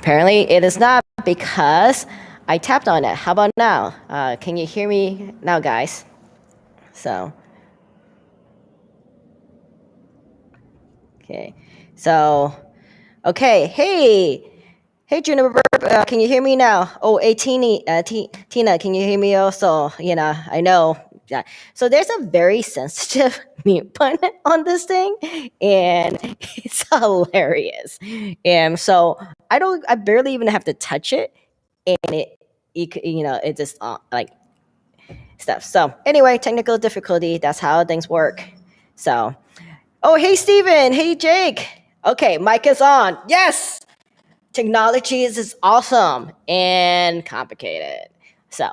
Apparently, it is not because I tapped on it. How about now? Can you hear me now, guys? So, okay. So, okay. Hey, Juniper. Can you hear me now? Oh, hey, Tina, can you hear me also? I know. Yeah. So there's a very sensitive mute button on this thing, and it's hilarious. And so I barely even have to touch it, and it just like stuff. So anyway, technical difficulty. That's how things work. So, oh, hey, Steven. Hey, Jake. Okay, mic is on. Yes, technology is awesome and complicated. So,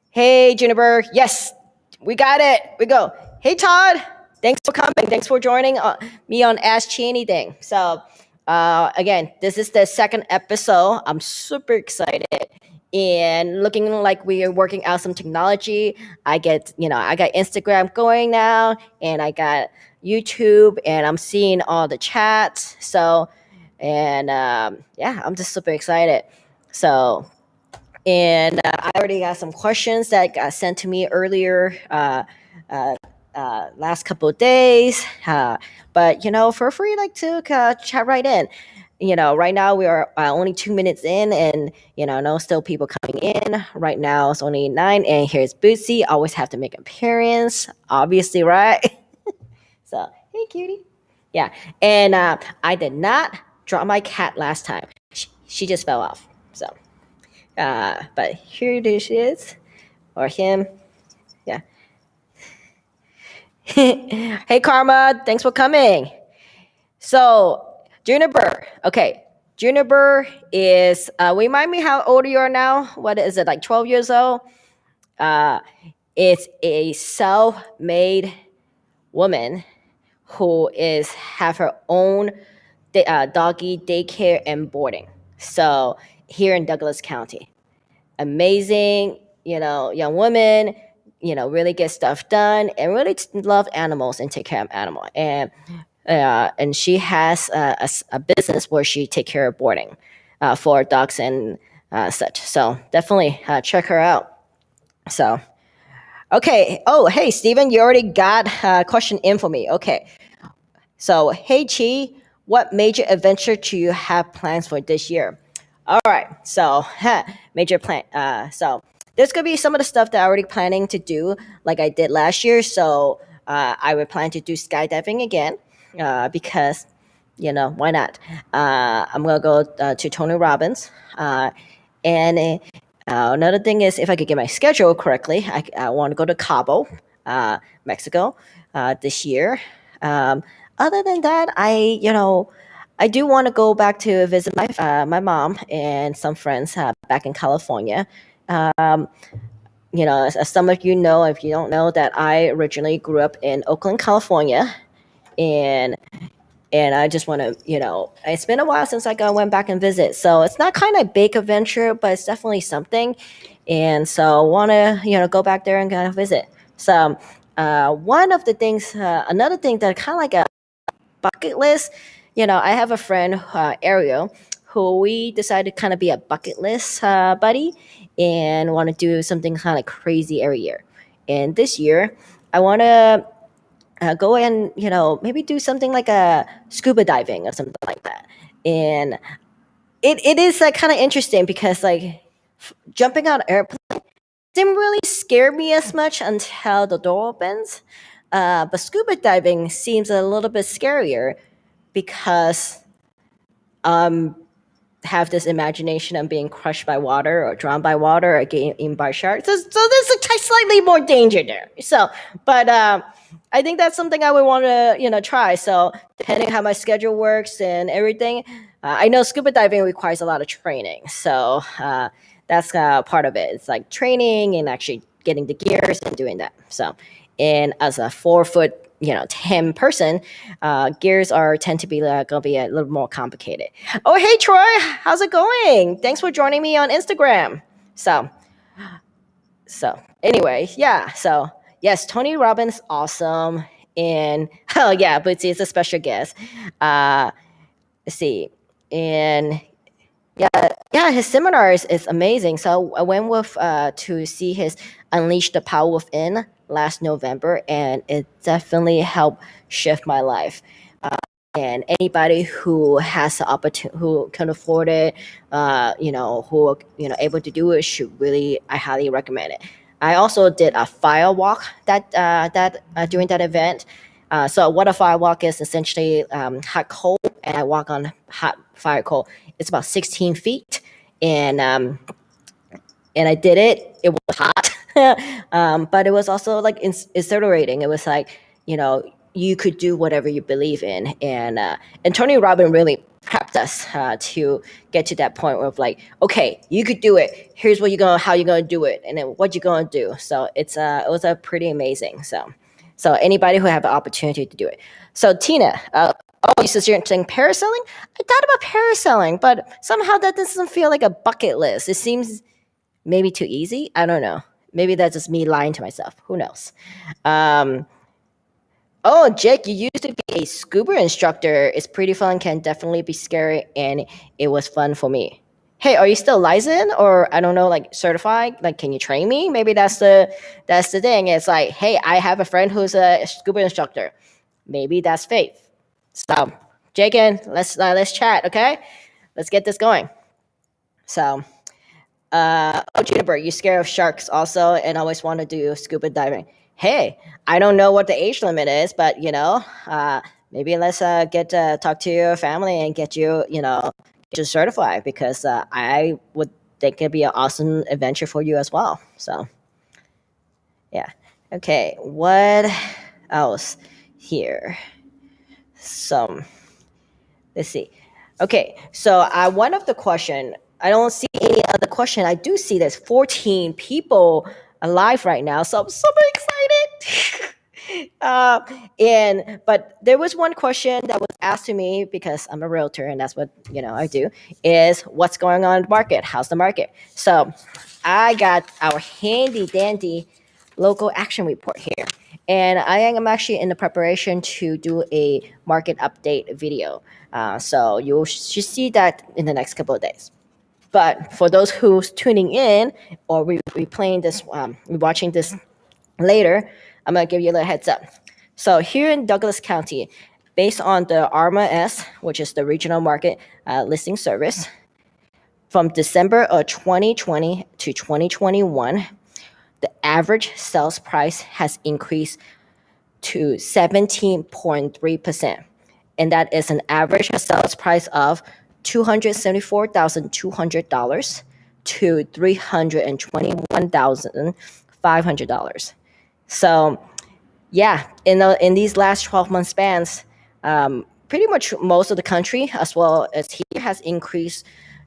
hey, Juniper. Yes, we got it. We go. Hey, Todd. Thanks for coming. Thanks for joining me on Ask Me Anything. So, again, this is the second episode. I'm super excited and looking like we are working out some technology. I got Instagram going now, and I got YouTube, and I'm seeing all the chats. So, and yeah, I'm just super excited. So, and I already got some questions that got sent to me earlier uh, last couple of days. But feel free to chat right in. Right now we are only 2 minutes in, and no still people coming in. Right now it's only 9, and here's Bootsy. Always have to make an appearance, obviously, right? So hey, cutie. Yeah, and I did not drop my cat last time. She just fell off. So. But here this is, or him. Yeah. Hey, Karma. Thanks for coming. So, Juniper. Okay. Juniper is, remind me how old you are now? What is it, like 12 years old? Uh, it's a self-made woman who have her own doggy daycare and boarding. So, here in Douglas County. Amazing, young women, really get stuff done and really love animals and take care of animals. And she has a business where she take care of boarding for dogs and such. So definitely check her out. So, okay. Oh, hey, Steven, you already got a question in for me. Okay. So, hey, Chi, what major adventure do you have plans for this year? All right, so major plan. So there's gonna be some of the stuff that I'm already planning to do, like I did last year. So I would plan to do skydiving again, because why not? I'm gonna go to Tony Robbins, and another thing is if I could get my schedule correctly, I want to go to Cabo, Mexico, this year. Other than that, I do want to go back to visit my mom and some friends back in California. Um, as some of you know, if you don't know, that I originally grew up in Oakland, California, and I just want to, it's been a while since went back and visit, so it's not kind of a big adventure, but it's definitely something, and so want to, go back there and kind of visit. So, one of the things, another thing that kind of like a bucket list. I have a friend, Ariel, who we decided to kind of be a bucket list buddy and want to do something kind of crazy every year. And this year, I want to go and, maybe do something like a scuba diving or something like that. And it is like kind of interesting because jumping out of airplane didn't really scare me as much until the door opens. But scuba diving seems a little bit scarier because have this imagination of being crushed by water or drowned by water or getting eaten by sharks. So there's slightly more danger there. So, but I think that's something I would want to try. So depending on how my schedule works and everything, I know scuba diving requires a lot of training. So that's part of it. It's like training and actually getting the gears and doing that. So, and as a 4 foot 10 person, gears tend to be gonna be a little more complicated. Oh, hey, Troy, how's it going? Thanks for joining me on Instagram. So anyway, yeah. So yes, Tony Robbins, awesome, and oh yeah, but it's a special guest. Let's see, and Yeah, his seminar is amazing. So I went with to see his Unleash the Power Within last November, and it definitely helped shift my life. And anybody who has the opportunity, who can afford it, who able to do it, should really, I highly recommend it. I also did a fire walk that during that event. So what a fire walk is essentially hot coal, and I walk on hot fire coal. It's about 16 feet, and I did it. It was hot, but it was also like exhilarating. It was like, you could do whatever you believe in, and Tony Robbins really prepped us to get to that point of like, okay, you could do it. Here's how you're gonna do it, and then what you're gonna do. So it was a pretty amazing. So anybody who have the opportunity to do it. So Tina, you suggesting parasailing? I thought about parasailing, but somehow that doesn't feel like a bucket list. It seems maybe too easy. I don't know. Maybe that's just me lying to myself. Who knows? Um, oh, Jake, you used to be a scuba instructor. It's pretty fun. Can definitely be scary, and it was fun for me. Hey, are you still licensed or I don't know, like certified? Like, can you train me? Maybe that's the thing. It's like, hey, I have a friend who's a scuba instructor. Maybe that's faith. So, Jake, let's chat. Okay, let's get this going. So, Juniper, you scared of sharks also and always want to do scuba diving. Hey, I don't know what the age limit is, but maybe let's get to talk to your family and get you certified, because I would think it'd be an awesome adventure for you as well. So yeah. Okay, what else here? So let's see. Okay, so one of the question, I don't see any other question. I do see there's 14 people alive right now, so I'm super excited. But there was one question that was asked to me, because I'm a realtor and that's what I do, is what's going on in the market? How's the market? So I got our handy dandy local action report here. And I am actually in the preparation to do a market update video. So you should see that in the next couple of days. But for those who's tuning in or replaying this, watching this later, I'm gonna give you a little heads up. So here in Douglas County, based on the RMS, which is the regional market listing service, from December of 2020 to 2021, the average sales price has increased to 17.3%. And that is an average sales price of $274,200 to $321,500. So, yeah, in these last 12-month spans, pretty much most of the country, as well as here, has increased,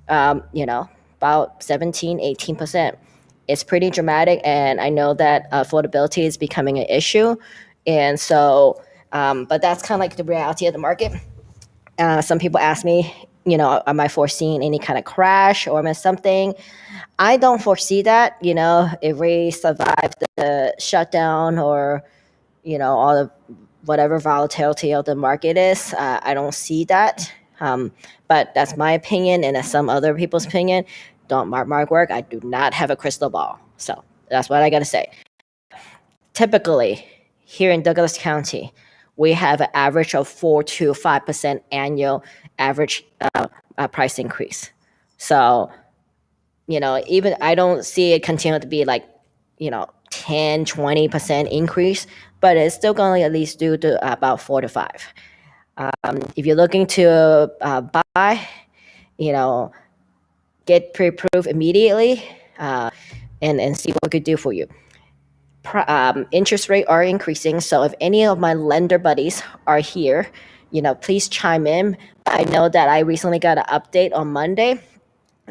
about 17, 18%. It's pretty dramatic, and I know that affordability is becoming an issue. And so, but that's kind of like the reality of the market. Some people ask me, am I foreseeing any kind of crash or something? I don't foresee that. If we survive the shutdown or, all the whatever volatility of the market is, I don't see that. But that's my opinion, and that's some other people's opinion. Don't mark my work. I do not have a crystal ball. So that's what I got to say. Typically, here in Douglas County, we have an average of 4 to 5% annual average price increase. So, even I don't see it continue to be like, 10, 20% increase, but it's still going to at least do to about 4 to 5. If you're looking to buy, get pre-approved immediately and see what we could do for you. Interest rate are increasing, so if any of my lender buddies are here, please chime in. I know that I recently got an update on Monday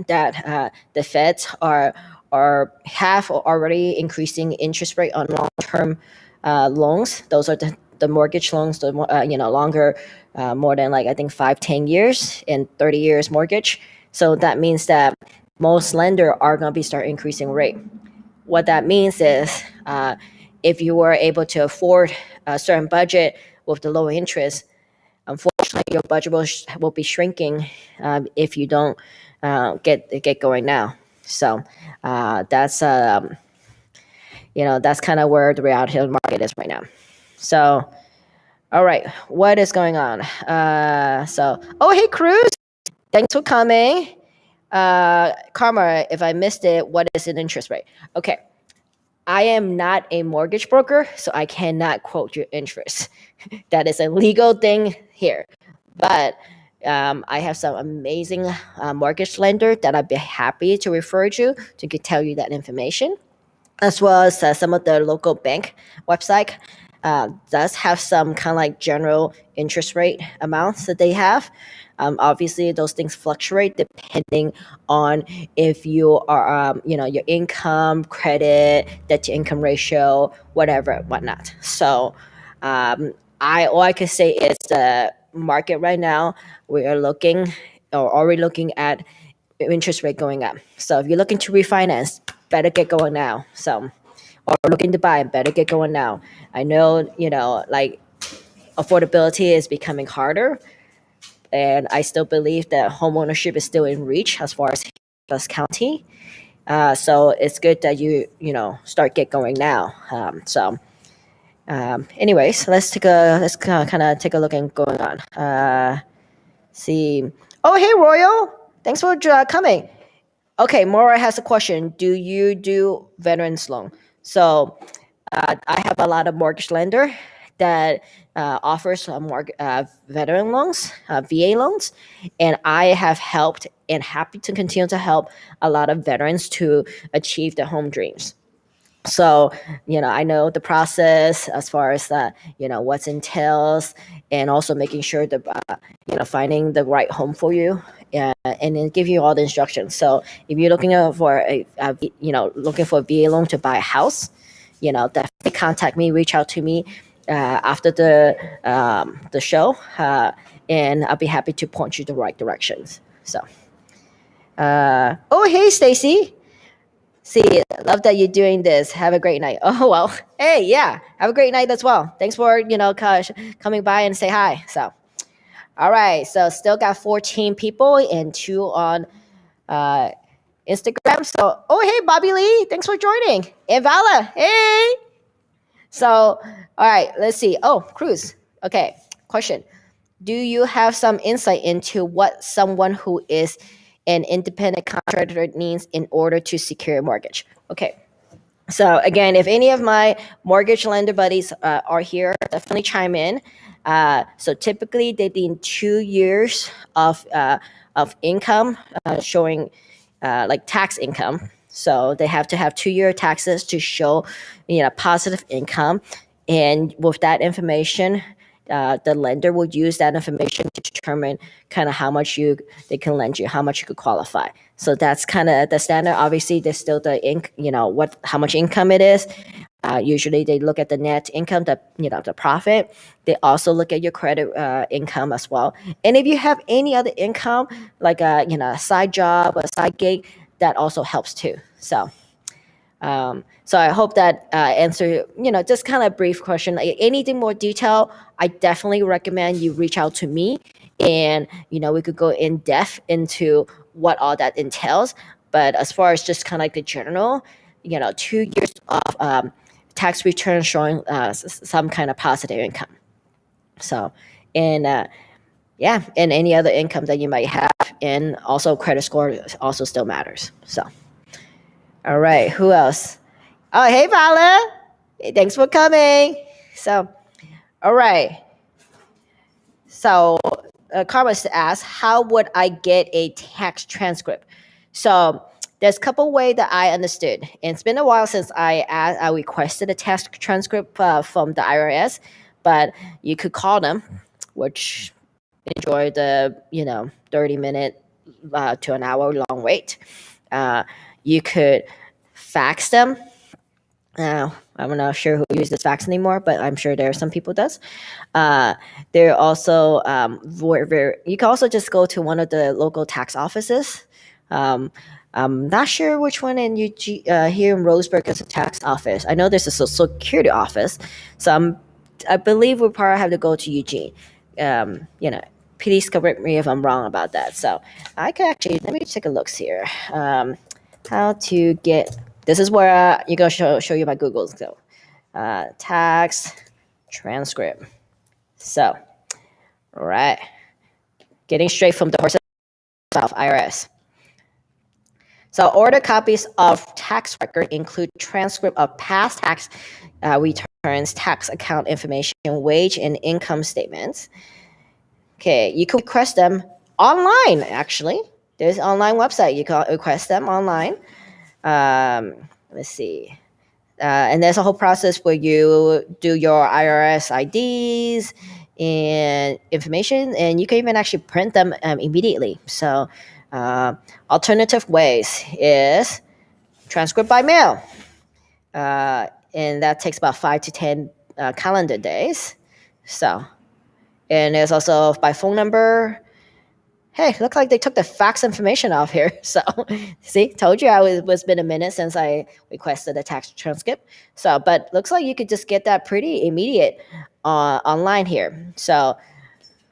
that the Feds are have already increasing interest rate on long-term loans. Those are the mortgage loans, the longer, more than like I think 5-10 years and 30 years mortgage. So that means that most lender are going to be start increasing rate. What that means is, if you were able to afford a certain budget with the low interest, unfortunately, your budget will be shrinking if you don't get going now. So that's that's kind of where the reality of the market is right now. So all right, what is going on? Oh hey Cruz, thanks for coming. Karma, if I missed it, what is an interest rate? Okay, I am not a mortgage broker, so I cannot quote your interest. That is a legal thing here. But I have some amazing mortgage lender that I'd be happy to refer to tell you that information, as well as some of the local bank website does have some kind of like general interest rate amounts that they have. Obviously, those things fluctuate depending on if you are, your income, credit, debt to income ratio, whatever, whatnot. So, all I can say is the market right now. We are looking, or already looking at interest rate going up. So, if you're looking to refinance, better get going now. So, or looking to buy, better get going now. I know, like affordability is becoming harder, and I still believe that homeownership is still in reach as far as Douglas County. So it's good that start get going now. Anyways, let's kind of take a look and going on. See, oh hey Royal, thanks for coming. Okay, Maura has a question. Do you do veterans loan? So I have a lot of mortgage lender that offers veteran loans, VA loans, and I have helped and happy to continue to help a lot of veterans to achieve their home dreams. So I know the process as far as what entails, and also making sure that finding the right home for you, and then give you all the instructions. So if you're looking for looking for a VA loan to buy a house, definitely contact me, reach out to me after the show, and I'll be happy to point you the right directions. So oh hey Stacy. See, love that you're doing this. Have a great night. Oh well, hey, yeah, have a great night as well. Thanks for coming by and say hi. So, all right, so still got 14 people and 2 on Instagram. So, oh hey, Bobby Lee, thanks for joining. And Vala, hey. So, all right, let's see. Oh, Cruz. Okay, question. Do you have some insight into what someone who is an independent contractor needs in order to secure a mortgage? Okay. So again, if any of my mortgage lender buddies are here, definitely chime in. So typically they need 2 years of income showing like tax income. So they have to have 2-year taxes to show positive income, and with that information, the lender will use that information to determine kind of how much they can lend you, how much you could qualify. So that's kind of the standard. Obviously, there's still the how much income it is. Usually, they look at the net income, the profit. They also look at your credit income as well. And if you have any other income, like a side job, a side gig, that also helps too. So. So I hope that answer, just kind of brief question. Anything more detail, I definitely recommend you reach out to me, and we could go in depth into what all that entails. But as far as just kind of like the general, 2 years of tax return showing some kind of positive income. So, and yeah, and any other income that you might have, and also credit score also still matters. So. All right, who else? Oh, hey, Vala. Hey, thanks for coming. So, all right. So, Karma asks, how would I get a tax transcript? So, there's a couple ways that I understood. And it's been a while since I requested a tax transcript from the IRS, but you could call them, which enjoy the 30-minute to an hour long wait. You could fax them. I'm not sure who uses fax anymore, but I'm sure there are some people does. There also you can also just go to one of the local tax offices. I'm not sure which one in here in Roseburg is a tax office. I know there's a Social Security office, so I believe we'll probably have to go to Eugene. Please correct me if I'm wrong about that. So I can actually, let me take a look here. How to get, this is where you're going to show you my Google. So tax transcript. So, all right. Getting straight from the horse's mouth, IRS. So order copies of tax record include transcript of past tax returns, tax account information, wage and income statements. Okay, you can request them online, actually. There's an online website. You can request them online. Let's see. And there's a whole process where you do your IRS IDs and information, and you can even actually print them immediately. So alternative ways is transcript by mail. And that takes about 5 to 10 calendar days. So, and there's also by phone number. Hey, look like they took the fax information off here. So, see, told you it's been a minute since I requested a tax transcript. So, but looks like you could just get that pretty immediate online here. So,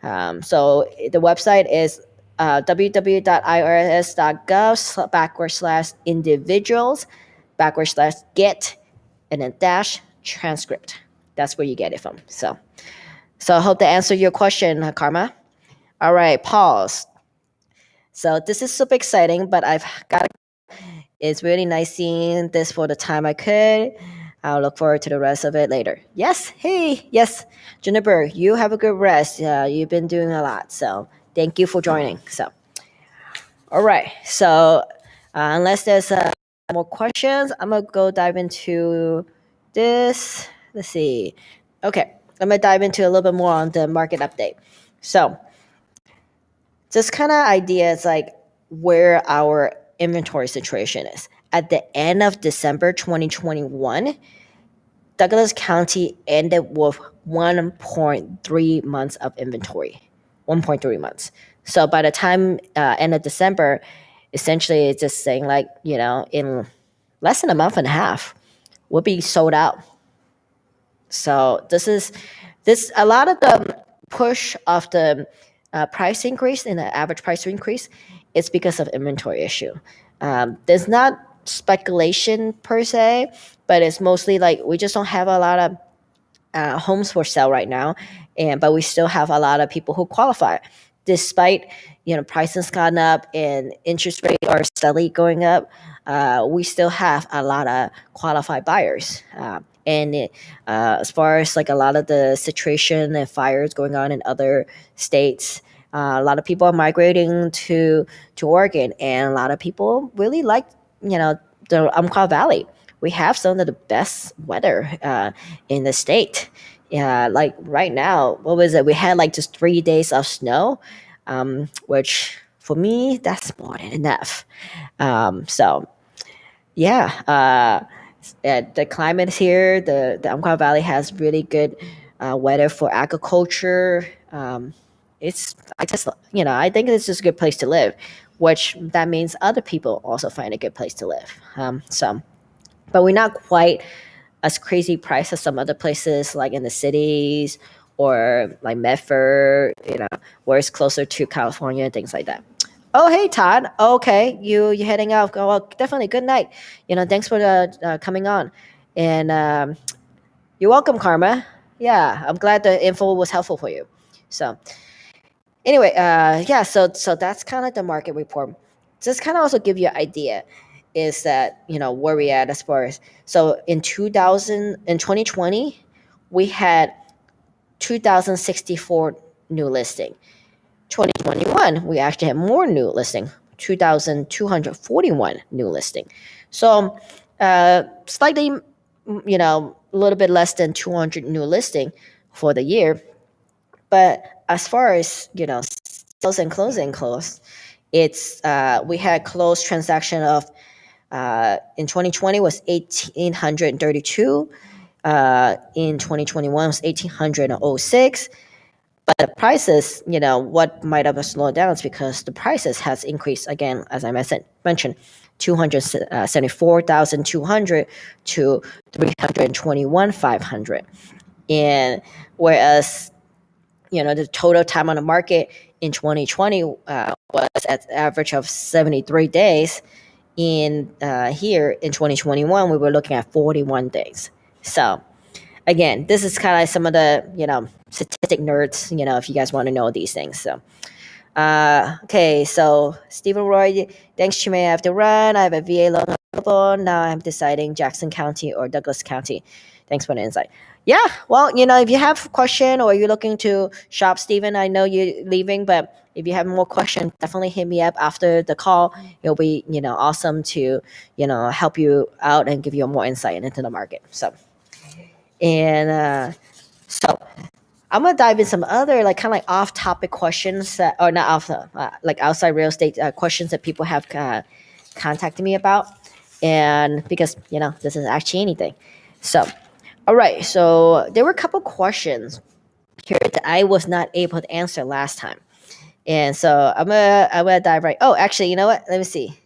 so the website is www.irs.gov/individuals/get and then dash transcript. That's where you get it from. So I hope that answered your question, Karma. All right, pause. So this is super exciting, but I've got. It's really nice seeing this for the time I could. I'll look forward to the rest of it later. Yes, hey, yes, Juniper, you have a good rest. You've been doing a lot, so thank you for joining. So, all right. So, unless there's more questions, I'm gonna go dive into this. Let's see. Okay, I'm gonna dive into a little bit more on the market update. So, this kind of idea is like where our inventory situation is. At the end of December 2021, Douglas County ended with 1.3 months of inventory. 1.3 months. So by the time end of December, essentially it's just saying like, in less than a month and a half, we'll be sold out. So this a lot of the push of the price increase and the average price increase is because of inventory issue. There's not speculation per se, but it's mostly like we just don't have a lot of homes for sale right now, but we still have a lot of people who qualify, despite prices gone up and interest rate are steadily going up. We still have a lot of qualified buyers. And as far as like a lot of the situation and fires going on in other states, a lot of people are migrating to Oregon, and a lot of people really like the Umpqua Valley. We have some of the best weather in the state. Like right now, what was it? We had like just 3 days of snow, which for me that's more than enough. So yeah. The climate here, the Umpqua Valley has really good weather for agriculture. I think it's just a good place to live, which that means other people also find a good place to live. But we're not quite as crazy price as some other places like in the cities or like Medford, where it's closer to California and things like that. Oh, hey, Todd. Okay, you heading out. Oh, well, definitely. Good night. Thanks for coming on. And you're welcome, Karma. Yeah, I'm glad the info was helpful for you. So anyway, yeah, so that's kind of the market report. Just kind of also give you an idea is that, where we at as far as, so in 2020, we had 2,064 new listing. 2021, we actually had more new listing, 2,241 new listing. So slightly, a little bit less than 200 new listing for the year. But as far as, sales and closing it's we had closed transaction of in 2020 was 1,832. In 2021 was 1,806. But the prices, what might have slowed down is because the prices has increased again, as I mentioned, 274,200 to 321,500. And whereas, the total time on the market in 2020 was at the average of 73 days. Here in 2021, we were looking at 41 days. So again, this is kind of like some of the statistic nerds. If you guys want to know these things. So okay, so Stephen Roy, thanks, you may have to run. I have a VA loan available. Now I'm deciding Jackson County or Douglas County. Thanks for the insight. Yeah, well, if you have a question or you're looking to shop, Stephen, I know you're leaving, but if you have more questions, definitely hit me up after the call. It'll be, awesome to, help you out and give you more insight into the market. So I'm gonna dive in some other kind of like off-topic questions or not off, like outside real estate questions that people have contacted me about, and because this is actually anything. So, all right. So there were a couple questions here that I was not able to answer last time, and so I'm gonna dive right. Oh, actually, you know what? Let me see.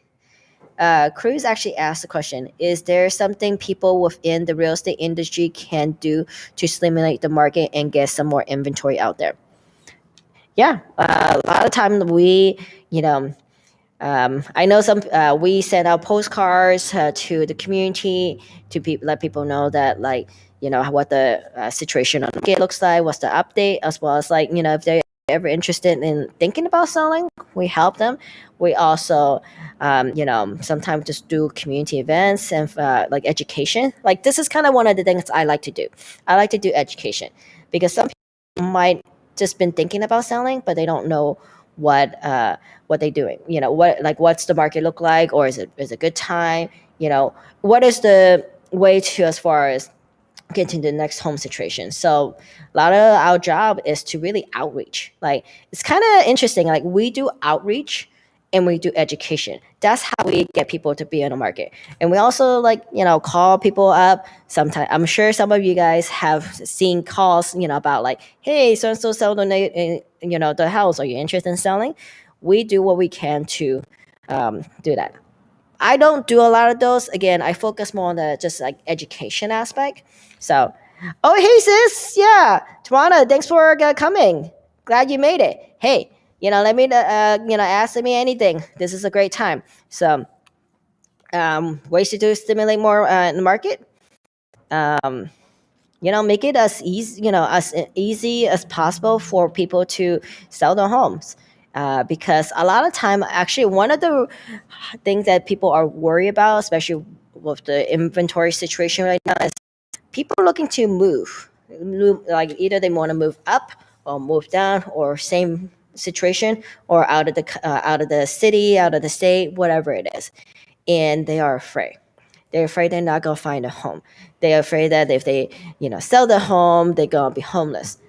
Cruz actually asked the question: is there something people within the real estate industry can do to stimulate the market and get some more inventory out there? Yeah, a lot of times I know we send out postcards to the community to let people know that what the situation on the market looks like, what's the update, as well as if they're ever interested in thinking about selling, we help them. We also sometimes just do community events and like education. Like this is kind of one of the things I like to do. I like to do education because some people might just been thinking about selling, but they don't know what they're doing. What's the market look like, or is it a good time? What is the way to as far as getting the next home situation. So a lot of our job is to really outreach. Like it's kind of interesting. Like we do outreach and we do education. That's how we get people to be in the market. And we also call people up. Sometimes I'm sure some of you guys have seen calls, about like, hey, so and so sell the house. Are you interested in selling? We do what we can to do that. I don't do a lot of those. Again, I focus more on the just like education aspect. So, oh, hey, sis. Yeah. Tawana, thanks for coming. Glad you made it. Hey, let me, ask me anything. This is a great time. So, ways to stimulate more in the market. Make it as easy as possible for people to sell their homes. Because a lot of time, actually, one of the things that people are worried about, especially with the inventory situation right now, is people are looking to move. Like either they want to move up or move down, or same situation, or out of the city, out of the state, whatever it is, and they are afraid. They're afraid they're not gonna find a home. They're afraid that if they sell the home, they're gonna be homeless.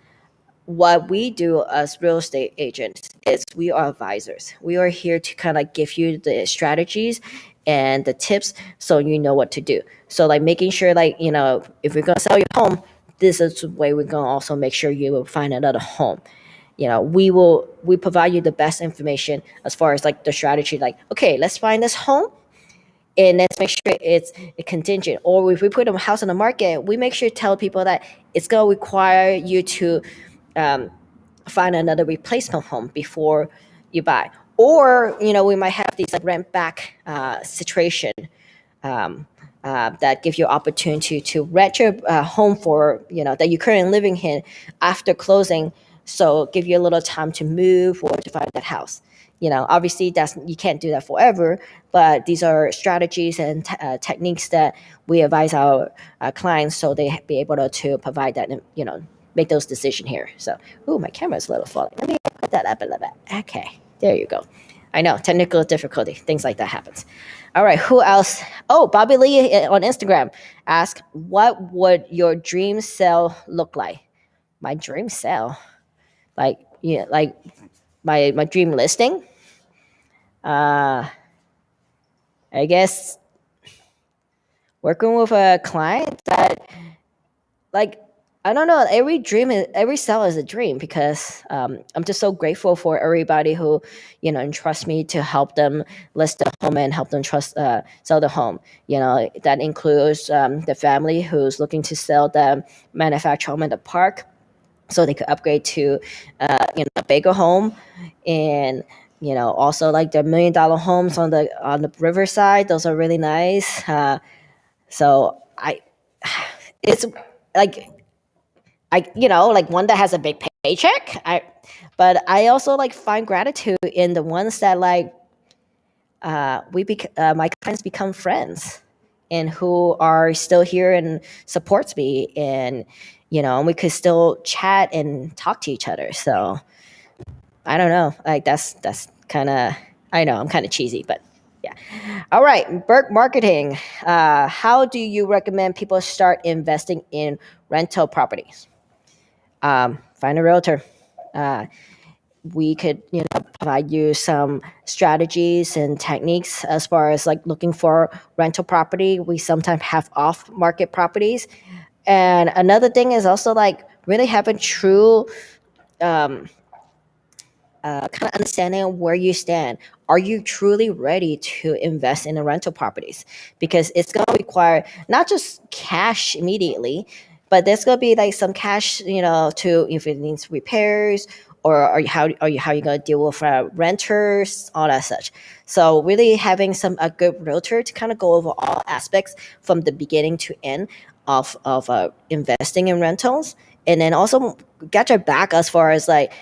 What we do as real estate agents is we are advisors. We are here to kind of give you the strategies and the tips so you know what to do. So like making sure if we're gonna sell your home, this is the way we're gonna also make sure you will find another home. We provide you the best information as far as like the strategy, like, okay, let's find this home and let's make sure it's a contingent. Or if we put a house on the market, we make sure to tell people that it's gonna require you to find another replacement home before you buy. Or we might have these like rent back situation that give you opportunity to rent your home for that you're currently living in after closing. So give you a little time to move or to find that house. Obviously you can't do that forever, but these are strategies and techniques that we advise our clients so they be able to provide that and make those decisions here. So, my camera's a little falling. Let me put that up a little bit. Okay, there you go. I know, technical difficulty, things like that happens. All right, who else? Oh, Bobby Lee on Instagram asked, what would your dream sale look like? My dream sale? Like my dream listing? I guess working with a client that I don't know. Every sale is a dream because I'm just so grateful for everybody who, entrust me to help them list the home and help them sell the home. That includes the family who's looking to sell the manufactured home in the park. so they could upgrade to a bigger home. And also like the $1 million homes on the riverside, those are really nice. So I it's like like one that has a big paycheck. But I also like find gratitude in the ones that like my clients become friends, and who are still here and supports me, and and we could still chat and talk to each other. So I don't know, like that's kind of, I know I'm kind of cheesy, but yeah. All right, Burke Marketing. How do you recommend people start investing in rental properties? Find a realtor. Uh, we could provide you some strategies and techniques as far as like looking for rental property. We sometimes have off market properties. And another thing is also like really having true kind of understanding where you stand. Are you truly ready to invest in the rental properties? Because it's going to require not just cash immediately, but there's going to be like some cash, to if it needs repairs, or how you going to deal with renters, all that such. So really having a good realtor to kind of go over all aspects from the beginning to end of investing in rentals, and then also got your back as far as like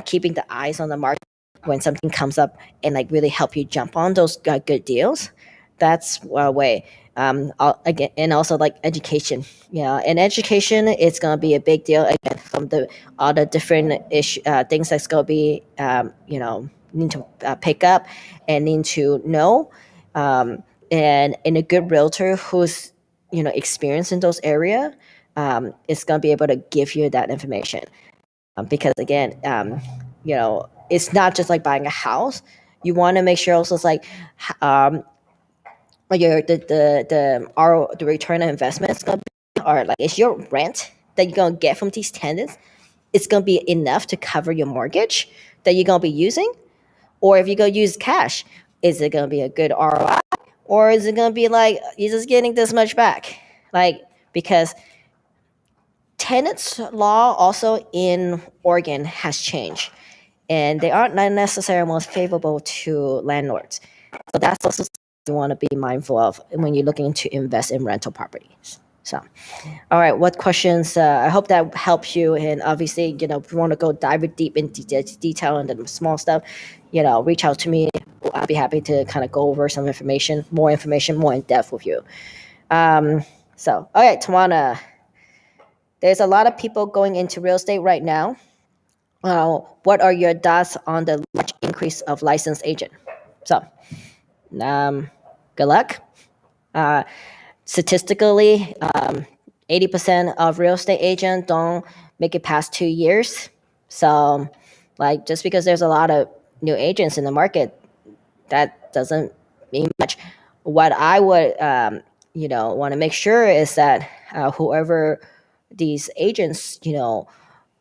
keeping the eyes on the market when something comes up, and like really help you jump on those good deals. That's a way. Again, and also like education. And education, it's gonna be a big deal again from the all the different things that's gonna be need to pick up and need to know. And in a good realtor who's experienced in those area, is gonna be able to give you that information. Because again, it's not just like buying a house. You want to make sure also it's like your the return on investment is gonna be, or like is your rent that you're gonna get from these tenants, it's gonna be enough to cover your mortgage that you're gonna be using. Or if you go use cash, is it gonna be a good ROI, or is it gonna be like you're just getting this much back? Like, because tenants law also in Oregon has changed, and they aren't not necessarily most favorable to landlords. So that's also something you want to be mindful of when you're looking to invest in rental properties. So, all right, what questions? I hope that helps you. And obviously, if you want to go dive deep into detail and the small stuff, reach out to me. I'll be happy to kind of go over some information, more in depth with you. So, all right, Tawana, there's a lot of people going into real estate right now. What are your thoughts on the large increase of licensed agent? So, good luck. Uh, Statistically, 80% of real estate agents don't make it past 2 years. So, like, just because there's a lot of new agents in the market, that doesn't mean much. What I would, want to make sure is that whoever these agents,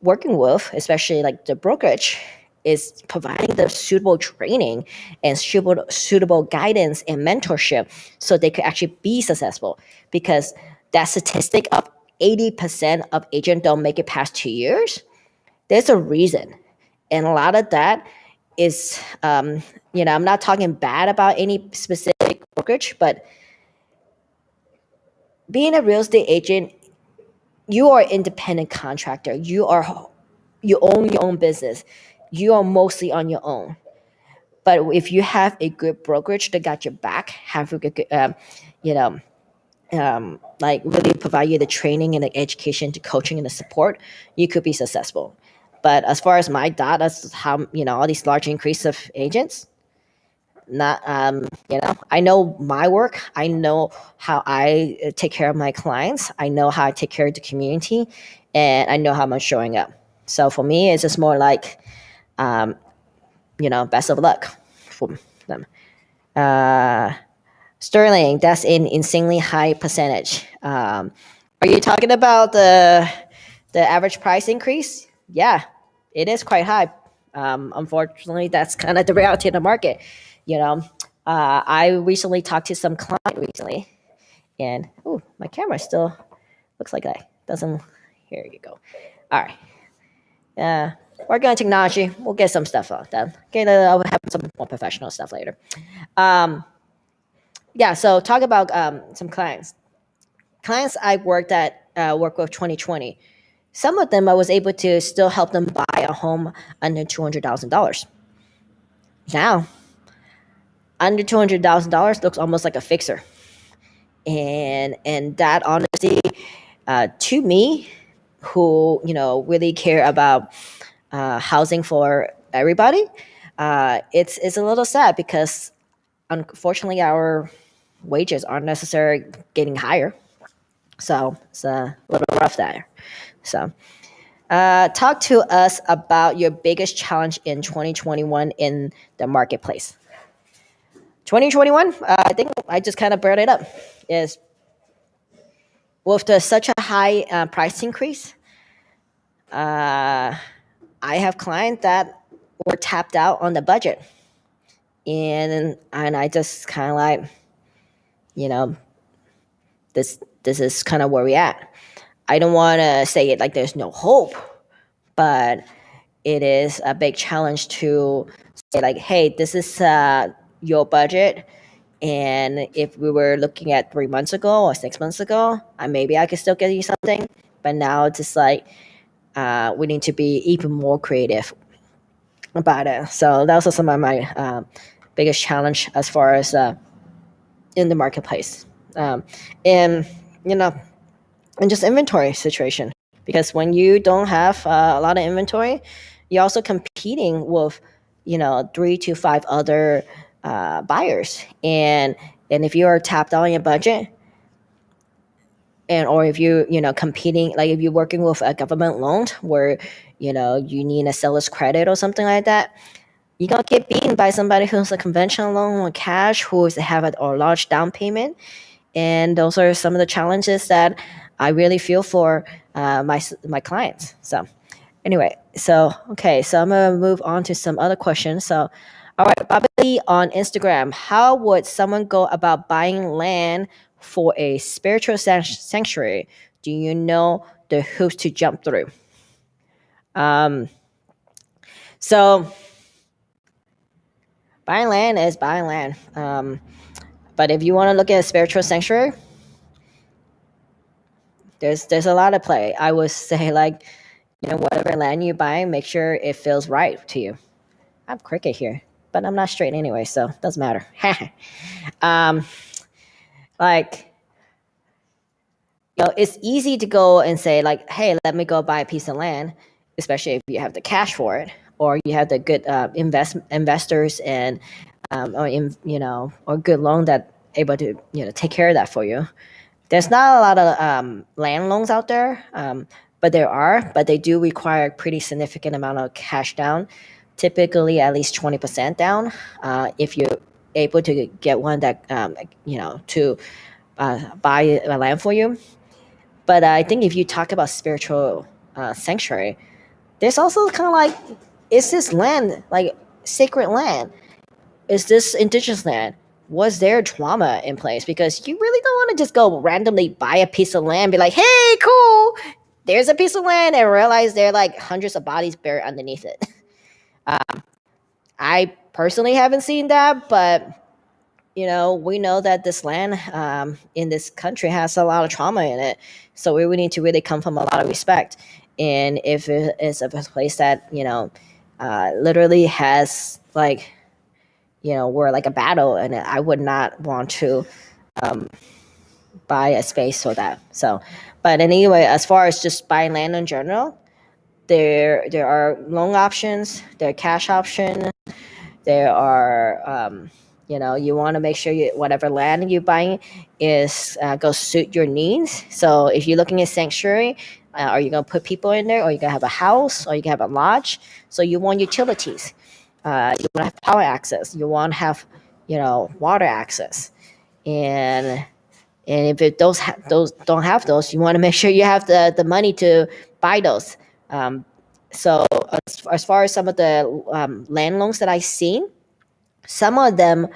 working with, especially like the brokerage, is providing the suitable training and suitable guidance and mentorship so they could actually be successful. Because that statistic of 80% of agents don't make it past 2 years, there's a reason. And a lot of that is, I'm not talking bad about any specific brokerage, but being a real estate agent, you are an independent contractor. You own your own business. You are mostly on your own. But if you have a good brokerage that got your back, have a good, you know, like really provide you the training and the education, to coaching and the support, you could be successful. But as far as my data, that's how all these large increase of agents. Not I know my work. I know how I take care of my clients. I know how I take care of the community, and I know how I'm showing up. So for me, it's just more like, best of luck for them. Uh, Sterling, that's an insanely high percentage. Are you talking about the average price increase? Yeah, it is quite high. Unfortunately, that's kind of the reality of the market. You know, I recently talked to some client recently, and my camera still looks like that. Doesn't. Here you go. All right. Yeah, working on technology. We'll get some stuff done. Okay, I'll have some more professional stuff later. Um, yeah. So talk about some clients. Clients I work with 2020. Some of them I was able to still help them buy a home under $200,000. Now, under $200,000 looks almost like a fixer, and that honestly, to me, who really care about housing for everybody, it's a little sad because unfortunately our wages aren't necessarily getting higher, so it's a little rough there. So, talk to us about your biggest challenge in 2021 in the marketplace. 2021, I think I just kind of brought it up, is with such a high price increase. Uh, I have clients that were tapped out on the budget, and I just kind of like, you know, this is kind of where we at. I don't want to say it like there's no hope, but it is a big challenge to say like, hey, this is your budget, and if we were looking at 3 months ago or 6 months ago, maybe I could still get you something, but now it's just like we need to be even more creative about it. So that's also some of my biggest challenge as far as in the marketplace, and you know, and just inventory situation. Because when you don't have a lot of inventory, you're also competing with 3 to 5 other buyers, and if you are tapped out on your budget, and or if you competing, like if you're working with a government loan where you need a seller's credit or something like that, you're gonna get beaten by somebody who's a conventional loan or cash who is have a large down payment. And those are some of the challenges that I really feel for my clients. So anyway, so okay, so I'm gonna move on to some other questions. So, all right, Bobby on Instagram, how would someone go about buying land for a spiritual sanctuary? Do you know the hoops to jump through? Um, so buying land is buying land. But if you want to look at a spiritual sanctuary, there's a lot of play. I would say like, whatever land you buy, make sure it feels right to you. I'm cricket here, but I'm not straight anyway, so it doesn't matter. um, like, it's easy to go and say like, hey, let me go buy a piece of land, especially if you have the cash for it, or you have the good investors and or good loan that able to take care of that for you. There's not a lot of land loans out there, but but they do require a pretty significant amount of cash down, typically at least 20% down, if you're able to get one that, to buy a land for you. But I think if you talk about spiritual sanctuary, there's also kind of like, is this land like sacred land? Is this indigenous land? Was there drama in place? Because you really don't want to just go randomly buy a piece of land, and be like, hey, cool, there's a piece of land, and realize there are like hundreds of bodies buried underneath it. I personally haven't seen that, but we know that this land in this country has a lot of trauma in it. So we would need to really come from a lot of respect. And if it is a place that, literally has like, were like a battle, and I would not want to buy a space for that. So, but anyway, as far as just buying land in general, there are loan options, there are cash options, there are you want to make sure whatever land you're buying is goes suit your needs. So if you're looking at sanctuary, are you going to put people in there, or you going to have a house, or you can have a lodge? So you want utilities, you want to have power access, you want to have water access, and if those don't have those, you want to make sure you have the money to buy those. So as far as some of the land loans that I've seen, some of them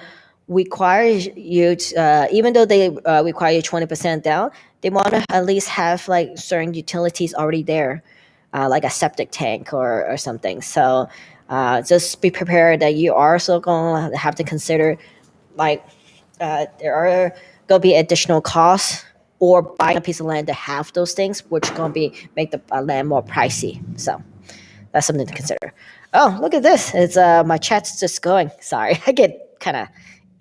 require you to, even though they require you 20% down, they want to at least have like certain utilities already there. like a septic tank or something. So just be prepared that you are also going to have to consider like there are going to be additional costs or buying a piece of land to have those things, which going to be make the land more pricey. So that's something to consider. Oh, look at this! It's my chat's just going. Sorry, I get kind of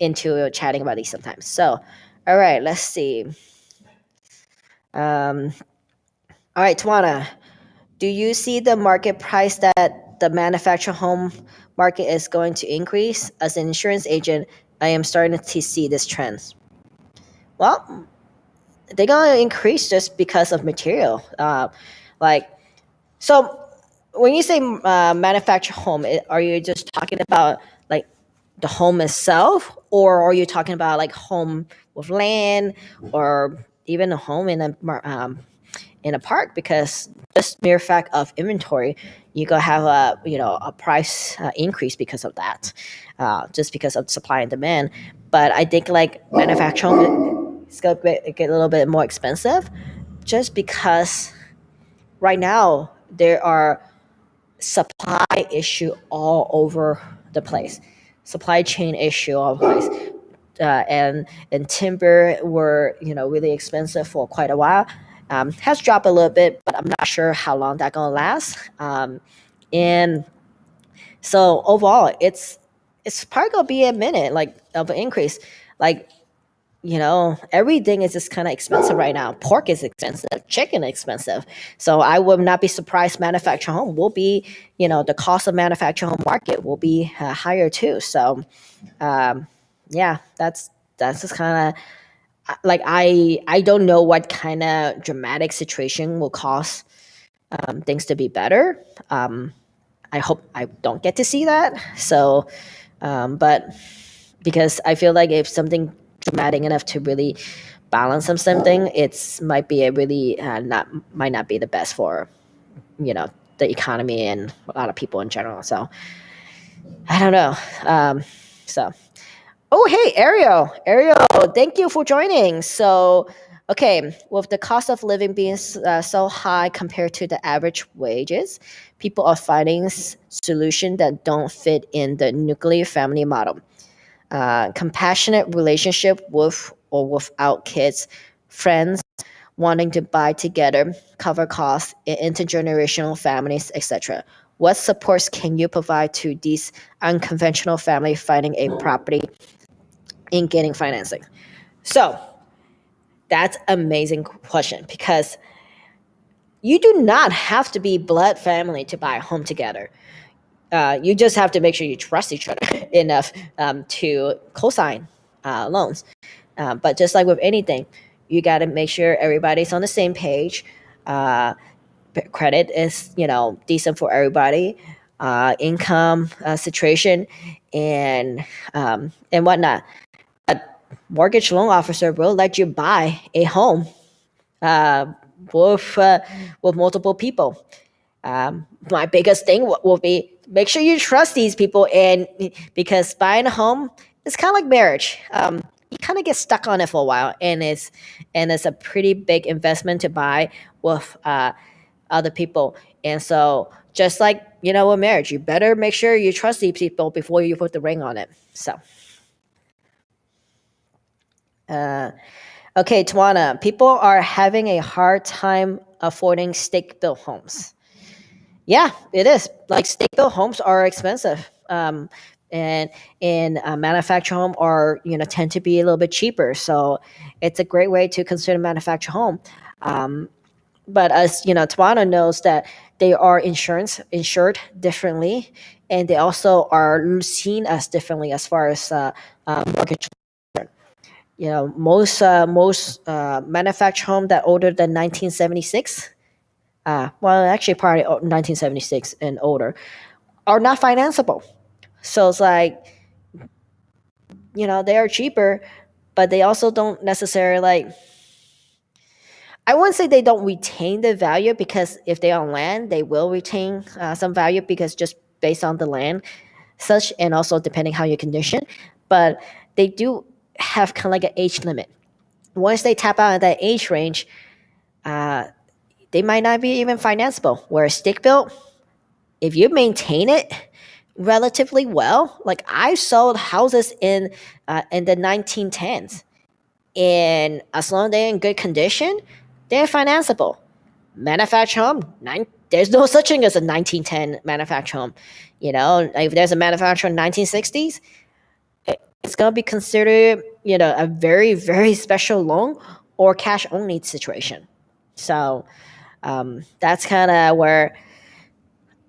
into chatting about these sometimes. So, all right, let's see. Um, all right, Tawana, do you see the market price that the manufactured home market is going to increase? As an insurance agent, I am starting to see this trend. Well, they're gonna increase just because of material. Like so, when you say manufactured home, are you just talking about like the home itself, or are you talking about like home with land, or even a home in a park? Because just mere fact of inventory, you gonna have a price increase because of that, just because of supply and demand. But I think like manufacturing is gonna get a little bit more expensive, just because right now there are supply issue all over the place, supply chain issue all over the place, and timber were really expensive for quite a while. Has dropped a little bit, but I'm not sure how long that gonna last. And so overall, it's probably gonna be a minute like of an increase. Like everything is just kind of expensive right now. Pork is expensive, chicken is expensive. So I would not be surprised manufactured home will be, the cost of manufactured home market will be higher too. So yeah, that's just kind of like I don't know what kind of dramatic situation will cause things to be better. I hope I don't get to see that. So, but because I feel like if something dramatic enough to really balance something, it's might be a really not might not be the best for the economy and a lot of people in general. So I don't know. So oh, hey, Ariel. Ariel, thank you for joining. So, okay, with the cost of living being so high compared to the average wages, people are finding solutions that don't fit in the nuclear family model. Compassionate relationship with or without kids, friends wanting to buy together, cover costs, intergenerational families, etc. What supports can you provide to these unconventional family finding a property in getting financing? So that's amazing question because you do not have to be blood family to buy a home together. You just have to make sure you trust each other enough to co-sign loans. But just like with anything, you got to make sure everybody's on the same page. Uh, Credit is decent for everybody. Income situation and whatnot. Mortgage loan officer will let you buy a home uh, with with multiple people. My biggest thing will be make sure you trust these people, and because buying a home is kind of like marriage. You kind of get stuck on it for a while, and it's a pretty big investment to buy with other people. And so, just like with marriage, you better make sure you trust these people before you put the ring on it. So. Uh, Okay, Tawana, people are having a hard time affording stick-built homes. Yeah, it is. Like stick-built homes are expensive, and manufactured home are tend to be a little bit cheaper. So it's a great way to consider manufactured home. Um, but as Tawana knows that they are insured differently, and they also are seen as differently as far as mortgage. Most manufactured home that older than 1976, well, actually probably 1976 and older, are not financeable. So it's like they are cheaper, but they also don't necessarily like. I wouldn't say they don't retain the value, because if they're on land, they will retain some value because just based on the land, such, and also depending how you condition, but they do have kind of like an age limit. Once they tap out at that age range, uh, they might not be even financeable. Where stick built, if you maintain it relatively well, like I sold houses in the 1910s, and as long as they're in good condition, they're financeable. Manufactured home, there's no such thing as a 1910 manufactured home. If there's a manufactured in 1960s, it's gonna be considered, a very, very special loan or cash only situation. So that's kind of where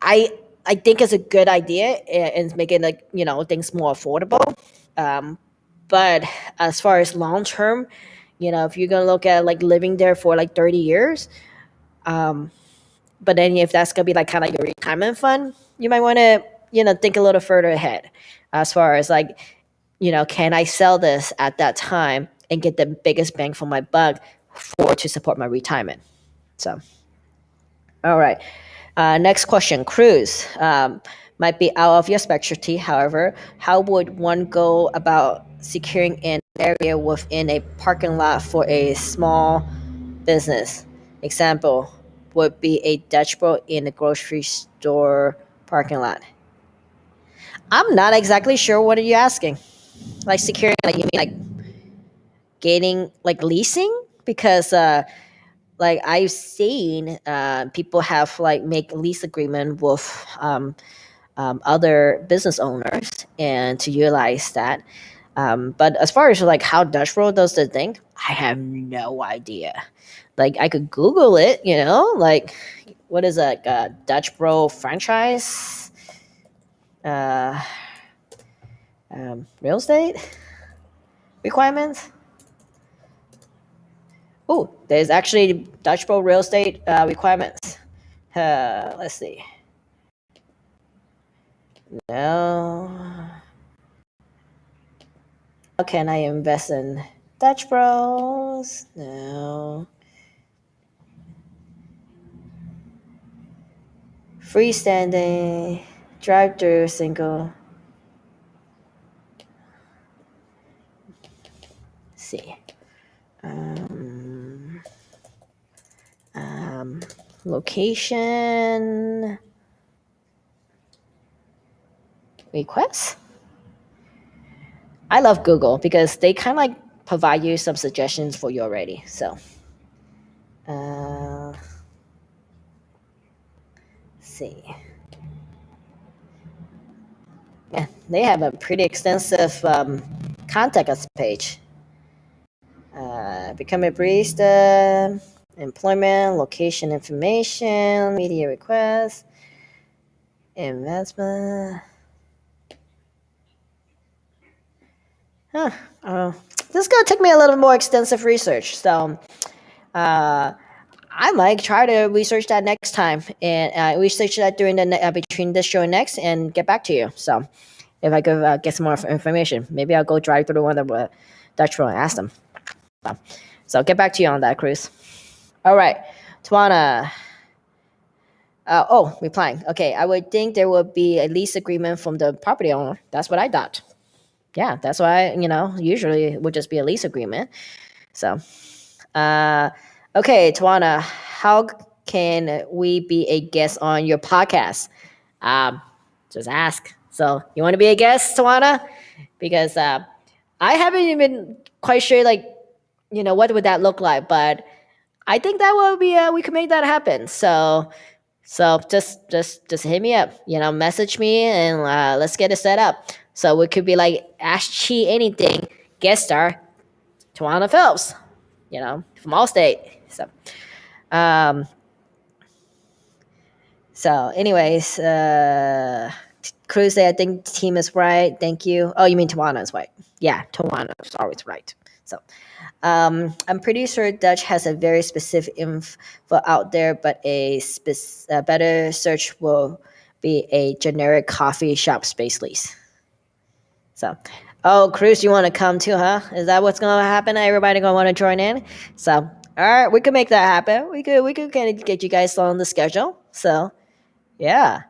I I think it's a good idea in making things more affordable. Um, but as far as long term, if you're gonna look at like living there for like 30 years, um, but then if that's gonna be like kind of your retirement fund, you might want to think a little further ahead as far as like can I sell this at that time and get the biggest bang for my buck for to support my retirement. So all right. Next question, cruise. Might be out of your specialty. However, how would one go about securing an area within a parking lot for a small business? Example would be a Dutch boat in a grocery store parking lot. I'm not exactly sure what are you asking. Like securing, like you mean like getting like leasing? Because like I've seen people have like make lease agreement with other business owners and to utilize that. But as far as like how Dutch Bro does the thing, I have no idea. Like I could Google it, like what is a Dutch Bro franchise? Uh, Real estate requirements. Oh, there's actually Dutch Bro real estate requirements. Let's see. No. How can I invest in Dutch Bros? No. Freestanding, drive-through, single. Let's see. Um, um, Location requests. I love Google because they kind of like provide you some suggestions for you already. So, let's see. Yeah, they have a pretty extensive contact us page. Become a barista, employment, location information, media requests, investment. Huh. This is gonna take me a little more extensive research. So, I might try to research that next time and research that during between this show and next, and get back to you. So, if I could get some more information, maybe I'll go drive through one of the Dutch Roll and ask them. So, I'll get back to you on that, Cruz. All right, Tawana. Replying. Okay, I would think there would be a lease agreement from the property owner. That's what I thought. Yeah, that's why usually it would just be a lease agreement. So, okay, Tawana, how can we be a guest on your podcast? Just ask. So, you want to be a guest, Tawana? Because I haven't even quite sure, like, what would that look like, but I think that will be we could make that happen. So just hit me up, message me and let's get it set up. So we could be like Ask Chi anything guest star, Tawana Phelps, from Allstate. Um, so anyways, Cruz, I think the team is right. Thank you. Oh, you mean Tawana is right? Yeah, Tawana is always right. So. I'm pretty sure Dutch has a very specific info out there, but a better search will be a generic coffee shop space lease. So, Cruz, you want to come too, huh? Is that what's going to happen? Everybody going to want to join in? So, all right, we could make that happen. We could kind of get you guys on the schedule. So, yeah.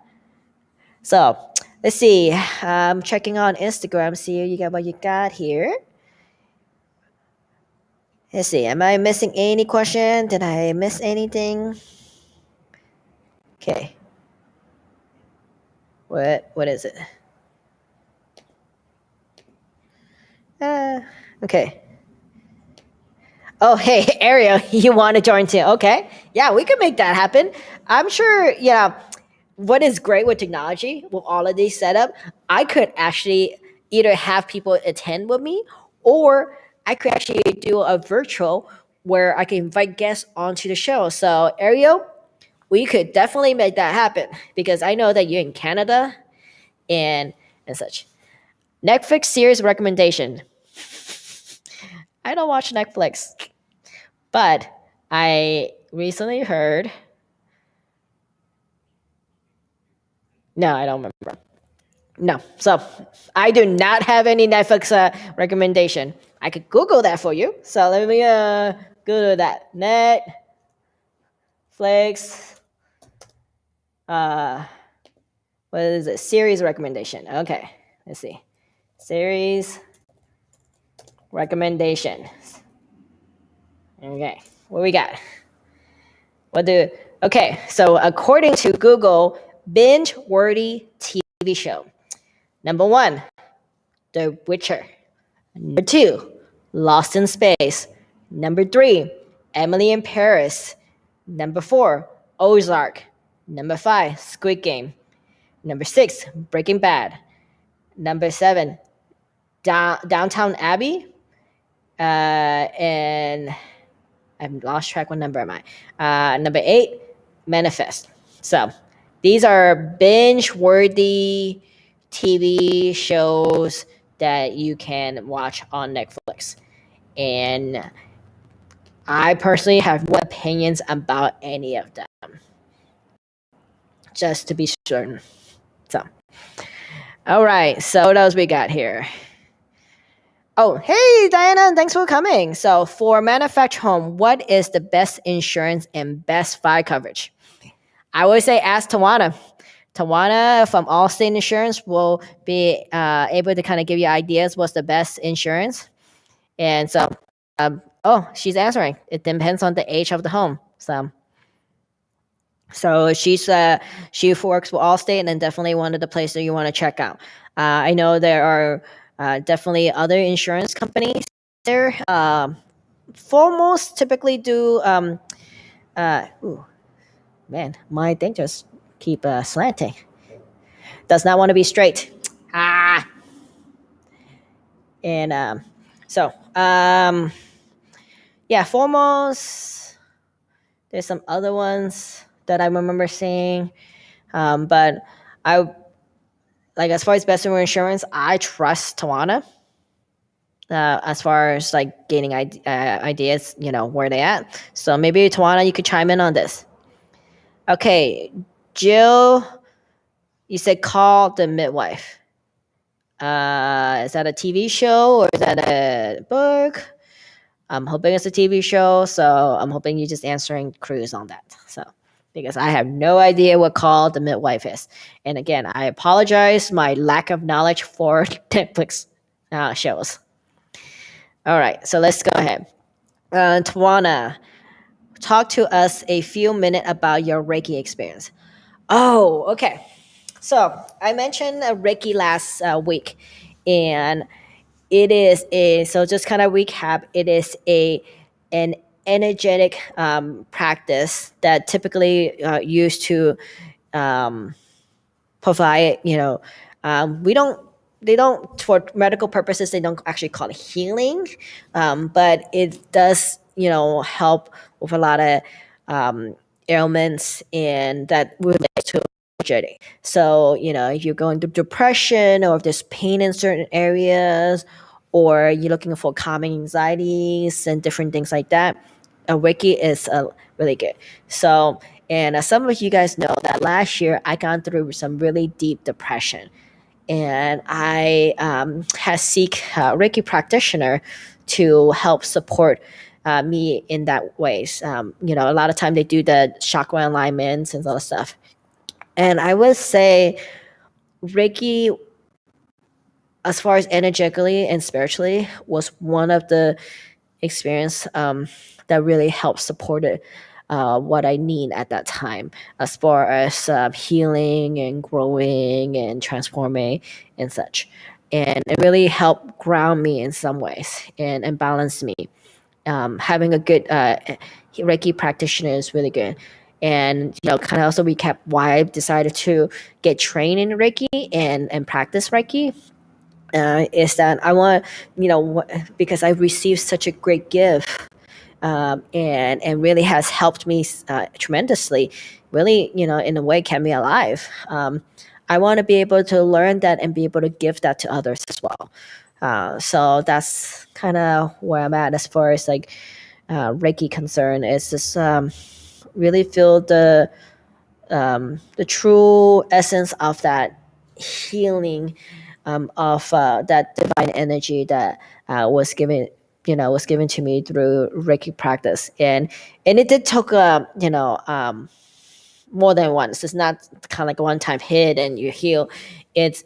So, let's see. I'm checking on Instagram. See you got what you got here. Let's see. Am I missing any question? Did I miss anything? Okay. What is it? Okay. Oh, hey, Ariel, you want to join too? Okay. Yeah, we can make that happen. I'm sure, yeah, what is great with technology, with all of these setup, I could actually either have people attend with me or I could actually do a virtual where I can invite guests onto the show. So, Ariel, we could definitely make that happen because I know that you're in Canada and such. Netflix series recommendation. I don't watch Netflix, but I recently heard. No, I don't remember. No, so I do not have any Netflix recommendation. I could Google that for you. So let me Google that Netflix. Uh, what is it? Series recommendation. Okay, let's see. Series recommendation. Okay, what we got? What do? Okay, so according to Google, binge-worthy TV show. Number one, The Witcher. Number two, Lost in Space. Number three, Emily in Paris. Number four, Ozark. Number five, Squid Game. Number six, Breaking Bad. Number seven, Downtown Abbey. And I've lost track. What number am I? Number eight, Manifest. So these are binge worthy TV shows that you can watch on Netflix. And I personally have no opinions about any of them, just to be certain. So, all right. So, what else we got here? Oh, hey, Diana, thanks for coming. So, for manufactured home, what is the best insurance and best fire coverage? I always say ask Tawana. Tawana from Allstate Insurance will be able to kind of give you ideas what's the best insurance. And so, oh, she's answering. It depends on the age of the home. So she works with Allstate, and then definitely one of the places that you want to check out. I know there are definitely other insurance companies there. Foremost typically do. Ooh, man, my thing just keep slanting. Does not want to be straight. Ah, and yeah, foremost. There's some other ones that I remember seeing, but I like as far as best insurance, I trust Tawana. As far as like gaining ideas, where they at. So maybe Tawana, you could chime in on this. Okay, Jill, you said call the midwife. Is that a TV show or is that a book? I'm hoping it's a TV show, so I'm hoping you're just answering Cruz on that. So, because I have no idea what Call the Midwife is. And again, I apologize my lack of knowledge for Netflix shows. All right, so let's go ahead. Tawana, talk to us a few minutes about your Reiki experience. Oh, okay. So I mentioned Reiki last week, and it is so just kind of recap. It is an energetic practice that typically used to provide. We don't. They don't for medical purposes. They don't actually call it healing, but it does. Help with a lot of ailments and that relate to energetic. So, if you're going through depression or if there's pain in certain areas or you're looking for calming anxieties and different things like that, Reiki is really good. So, and some of you guys know that last year I gone through some really deep depression. And I had seek a Reiki practitioner to help support me in that ways. A lot of time they do the chakra alignments and all that stuff. And I would say Reiki, as far as energetically and spiritually, was one of the experience that really helped support it what I need at that time, as far as healing and growing and transforming and such. And it really helped ground me in some ways and balance me. Having a good Reiki practitioner is really good. And kind of also recap why I decided to get trained in Reiki and practice Reiki. Is that I want, because I received such a great gift, and really has helped me tremendously. Really, in a way, kept me alive. I want to be able to learn that and be able to give that to others as well. So that's kind of where I'm at as far as like Reiki concern. Is just really feel the true essence of that healing, of that divine energy that was given to me through Reiki practice. And it did took more than once. It's not kind of like a one time hit and you heal. It's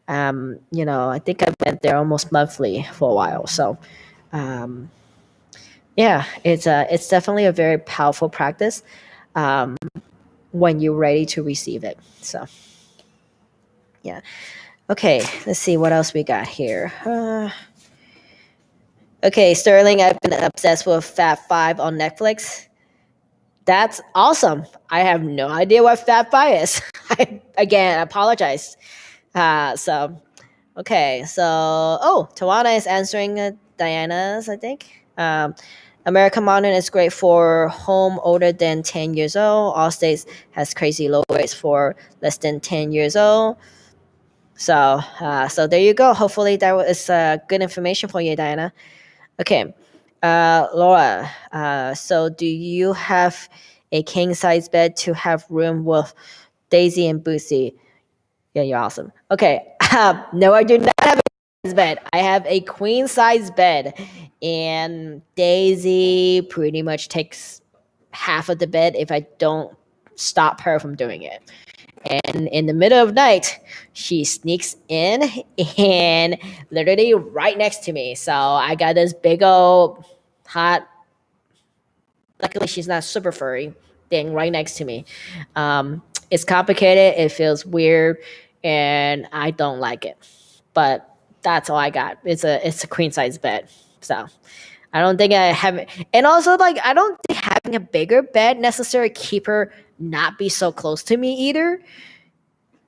I think I went there almost monthly for a while. So um, yeah, it's definitely a very powerful practice. Um, when you're ready to receive it. So, yeah. Okay, let's see what else we got here. Okay, Sterling, I've been obsessed with Fat Five on Netflix. That's awesome. I have no idea what Fat Five is. Again, I apologize. So, okay, so, Tawana is answering Diana's, I think. American Modern is great for home older than 10 years old. All states has crazy low rates for less than 10 years old. So there you go. Hopefully that was good information for you, Diana. Okay, Laura. So do you have a king size bed to have room with Daisy and Boosie? Yeah, you're awesome. Okay, no, I do not have a bed. I have a queen size bed, and Daisy pretty much takes half of the bed if I don't stop her from doing it. And in the middle of night, she sneaks in and literally right next to me. So I got this big old hot, luckily she's not super furry, thing right next to me. It's complicated, it feels weird, and I don't like it. But that's all I got. It's a queen size bed. So I don't think I have it. And also, like, I don't think having a bigger bed necessarily keep her not be so close to me either.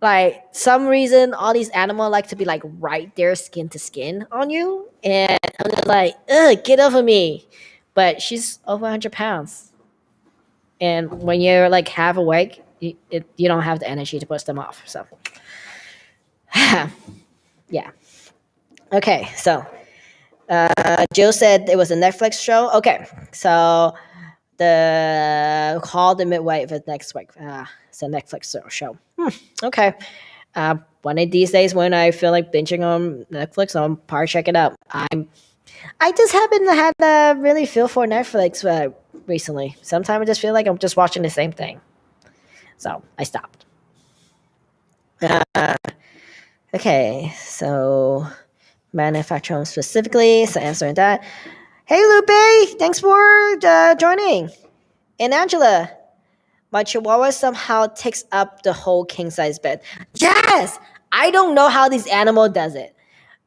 Like, some reason all these animals like to be like right there skin to skin on you, and I'm just like, ugh, get off of me. But she's over 100 pounds, and when you're like half awake, you don't have the energy to push them off. So yeah. Okay, so Jill said it was a Netflix show. Okay, so the Call the Midwife is next week. It's a Netflix show. Okay. One of these days when I feel like binging on Netflix, I'll probably check it out. I just haven't had a really feel for Netflix recently. Sometimes I just feel like I'm just watching the same thing. So I stopped. Okay, so manufacturer specifically, so answering that. Hey Lupe, thanks for joining. And Angela, my chihuahua somehow takes up the whole king size bed. Yes! I don't know how this animal does it.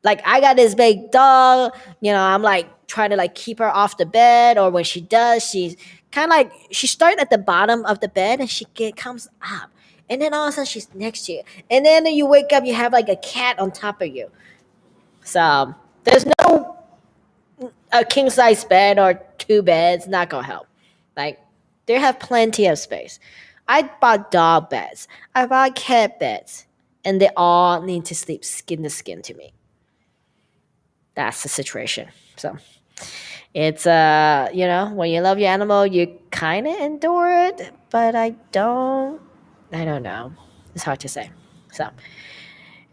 Like, I got this big dog, I'm like trying to like keep her off the bed, or when she does, she's kind of like she starts at the bottom of the bed and comes up. And then all of a sudden she's next to you. And then you wake up, you have like a cat on top of you. So there's no a king size bed or two beds, not gonna help. Like, they have plenty of space. I bought dog beds. I bought cat beds. And they all need to sleep skin to skin to me. That's the situation. So it's when you love your animal, you kind of endure it, but I don't know. It's hard to say. So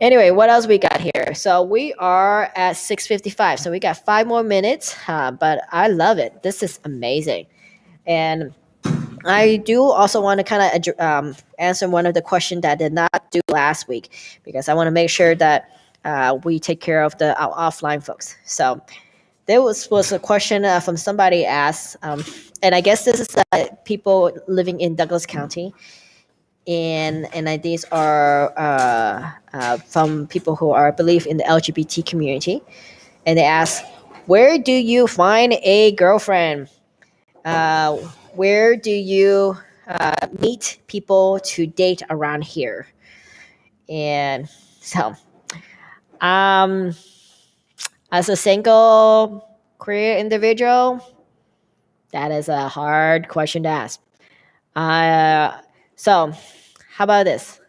anyway, what else we got here? So we are at 6:55. So we got 5 more minutes, but I love it. This is amazing. And I do also want to kind of answer one of the questions that I did not do last week, because I want to make sure that we take care of the offline folks. So there was a question from somebody asked, and I guess this is people living in Douglas County, and these are from people who are believe in the LGBT community, and they ask, where do you find a girlfriend? Uh, where do you meet people to date around here? And so, um, as a single queer individual, that is a hard question to ask. Uh, so, how about this?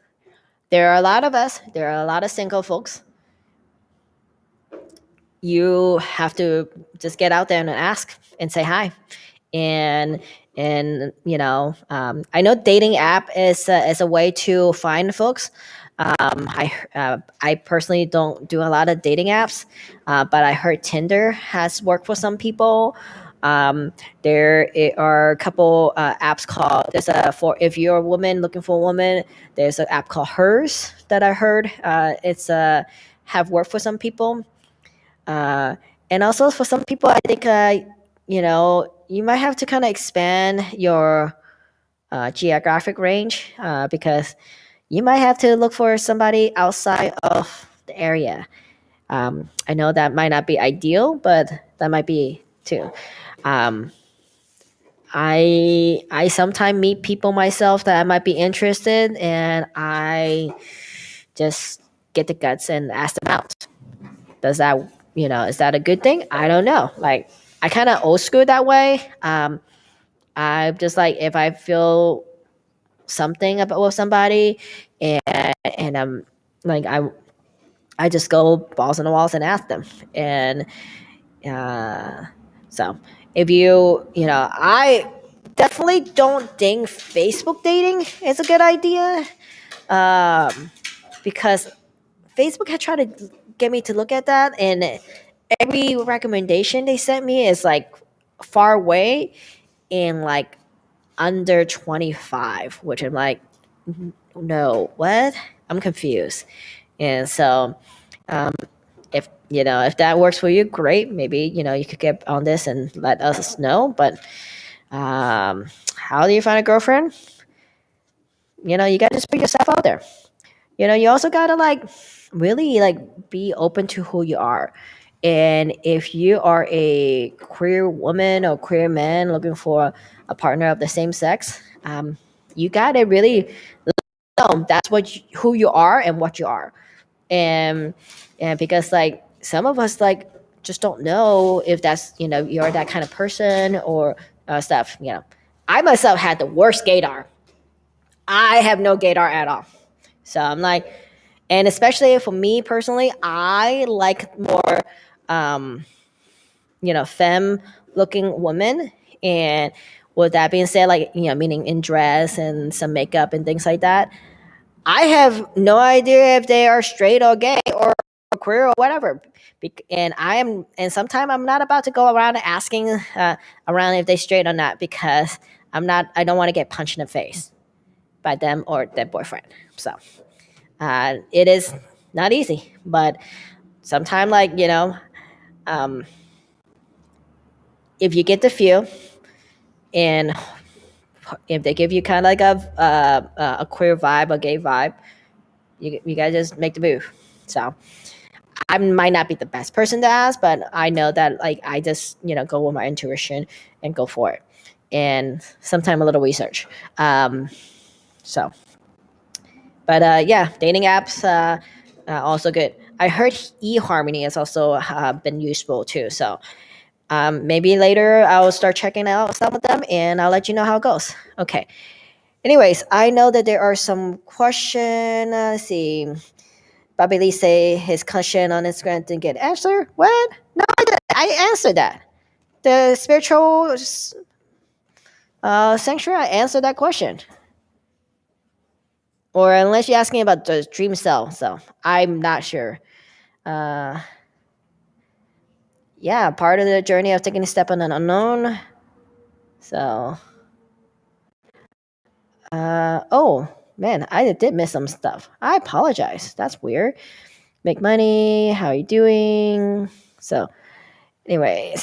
There are a lot of us, there are a lot of single folks. You have to just get out there and ask and say hi. And I know dating app is a way to find folks. I personally don't do a lot of dating apps, but I heard Tinder has worked for some people. Are a couple apps called there's a for if you're a woman looking for a woman. There's an app called Hers that I heard. It's have worked for some people. Uh, and also for some people, I think you might have to kind of expand your geographic range because you might have to look for somebody outside of the area. I know that might not be ideal, but that might be too. Um, I sometimes meet people myself that I might be interested, and I just get the guts and ask them out. Does that is that a good thing? I don't know. Like I kind of old school that way. I'm just like if I feel something about with somebody, and I'm like I just go balls on the walls and ask them. And uh, so if I definitely don't think Facebook dating is a good idea, um, because Facebook had tried to get me to look at that, and every recommendation they sent me is like far away and like under 25, which I'm like, no, what? I'm confused. And so, um, if that works for you, great. Maybe you could get on this and let us know. But how do you find a girlfriend? You got to just put yourself out there. You also gotta like really like be open to who you are. And if you are a queer woman or queer man looking for a partner of the same sex, you gotta really know that's who you are and what you are. And because like some of us like just don't know if that's you're that kind of person or stuff. I myself had the worst gaydar. I have no gaydar at all. So I'm like, and especially for me personally, I like more, um, femme looking women. And with that being said, like, meaning in dress and some makeup and things like that, I have no idea if they are straight or gay or queer or whatever. And sometimes I'm not about to go around asking around if they straight or not because I don't want to get punched in the face by them or their boyfriend. So. It is not easy, but sometimes, like um, if you get the feel, and if they give you kind of like a queer vibe, a gay vibe, you gotta just make the move. So I might not be the best person to ask, but I know that like I just go with my intuition and go for it, and sometimes a little research. So. But yeah, dating apps also good. I heard eHarmony has also been useful too. So maybe later I'll start checking out some of them and I'll let you know how it goes. Okay. Anyways, I know that there are some question. Let's see. Bobby Lee say his question on Instagram didn't get answered. What? No, I answered that. The spiritual sanctuary, I answered that question. Or unless you're asking about the dream cell, so I'm not sure. Uh, yeah, part of the journey of taking a step on an unknown. So, oh man, I did miss some stuff. I apologize. That's weird. Make money. How are you doing? So, Anyways,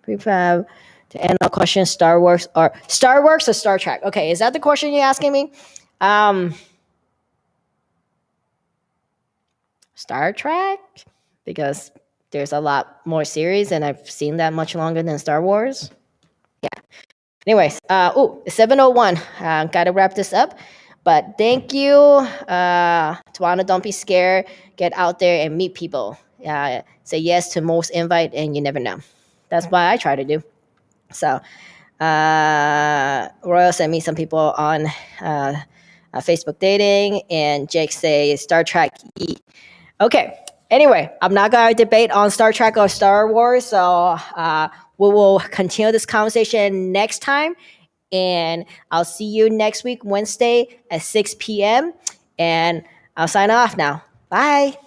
prefab to end our question: Star Wars or Star Trek? Okay, is that the question you're asking me? Star Trek, because there's a lot more series, and I've seen that much longer than Star Wars. Yeah. Anyways, it's 7:01. Gotta wrap this up. But thank you, Tawana. Don't be scared. Get out there and meet people. Say yes to most invite, and you never know. That's what I try to do. So, Royal sent me some people on Facebook dating, and Jake say Star Trek E. Okay. Anyway, I'm not gonna debate on Star Trek or Star Wars, so we will continue this conversation next time. And I'll see you next week, Wednesday at 6 p.m. And I'll sign off now. Bye.